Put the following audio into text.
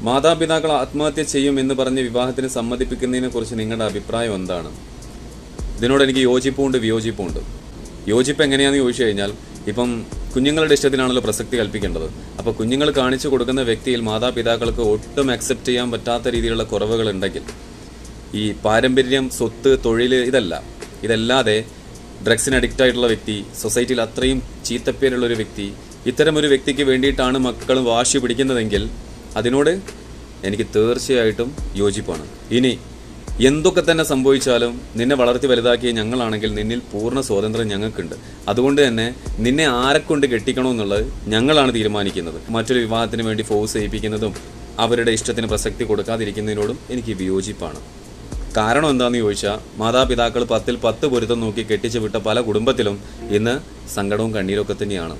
മാതാപിതാക്കൾ ആത്മഹത്യ ചെയ്യും എന്ന് പറഞ്ഞ് വിവാഹത്തിന് സമ്മതിപ്പിക്കുന്നതിനെ കുറിച്ച് നിങ്ങളുടെ അഭിപ്രായം എന്താണ്? ഇതിനോട് എനിക്ക് യോജിപ്പുണ്ട് വിയോജിപ്പുണ്ട്. യോജിപ്പ് എങ്ങനെയാണെന്ന് ചോദിച്ചു കഴിഞ്ഞാൽ, ഇപ്പം കുഞ്ഞുങ്ങളുടെ ഇഷ്ടത്തിനാണല്ലോ പ്രസക്തി കൽപ്പിക്കേണ്ടത്. അപ്പോൾ കുഞ്ഞുങ്ങൾ കാണിച്ചു കൊടുക്കുന്ന വ്യക്തിയിൽ മാതാപിതാക്കൾക്ക് ഒട്ടും അക്സെപ്റ്റ് ചെയ്യാൻ പറ്റാത്ത രീതിയിലുള്ള കുറവുകൾ ഉണ്ടെങ്കിൽ, ഈ പാരമ്പര്യം, സ്വത്ത്, തൊഴിൽ, ഇതല്ലാതെ ഡ്രഗ്സിന് അഡിക്റ്റ് ആയിട്ടുള്ള വ്യക്തി, സൊസൈറ്റിയിൽ അത്രയും ചീത്തപ്പേരുള്ളൊരു വ്യക്തി, ഇത്തരമൊരു വ്യക്തിക്ക് വേണ്ടിയിട്ടാണ് മക്കൾ വാശി പിടിക്കുന്നതെങ്കിൽ അതിനോട് എനിക്ക് തീർച്ചയായിട്ടും യോജിപ്പാണ്. ഇനി എന്തൊക്കെ തന്നെ സംഭവിച്ചാലും നിന്നെ വളർത്തി വലുതാക്കിയ ഞങ്ങളാണെങ്കിൽ നിന്നിൽ പൂർണ്ണ സ്വാതന്ത്ര്യം ഞങ്ങൾക്കുണ്ട്. അതുകൊണ്ട് തന്നെ നിന്നെ ആരെക്കൊണ്ട് കെട്ടിക്കണമെന്നുള്ളത് ഞങ്ങളാണ് തീരുമാനിക്കുന്നത്. മറ്റൊരു വിവാഹത്തിന് വേണ്ടി ഫോഴ്സ് ചെയ്യിപ്പിക്കുന്നതും അവരുടെ ഇഷ്ടത്തിന് പ്രസക്തി കൊടുക്കാതിരിക്കുന്നതിനോടും എനിക്ക് വിയോജിപ്പാണ്. കാരണം എന്താണെന്ന് ചോദിച്ചാൽ, മാതാപിതാക്കൾ 10-ൽ 10 പൊരുത്തം നോക്കി കെട്ടിച്ചു വിട്ട പല കുടുംബത്തിലും ഇന്ന് സങ്കടവും കണ്ണീരൊക്കെ തന്നെയാണ്.